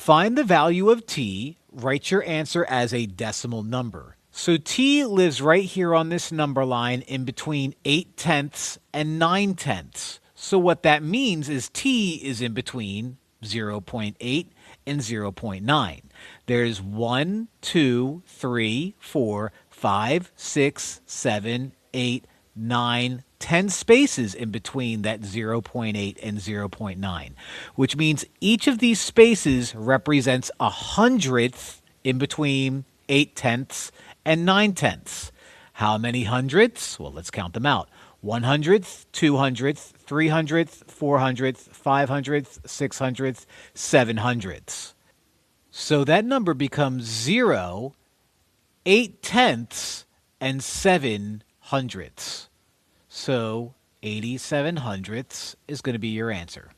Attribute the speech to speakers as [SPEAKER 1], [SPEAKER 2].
[SPEAKER 1] find the value of t, write your answer as a decimal number. So t lives right here on this number line in between 8/10 and 9/10. So what that means is t is in between 0.8 and 0.9. There's 1, 2, 3, 4, 5, 6, 7, 8, 9, 10 spaces in between that 0.8 and 0.9, which means each of these spaces represents a hundredth in between 8/10 and 9/10. How many hundredths? Well, let's count them out. 100th, 200th, 300th, 400th, 500th, 600th, 700ths. So that number becomes 0, 8/10, and 700ths. So 87 hundredths is going to be your answer.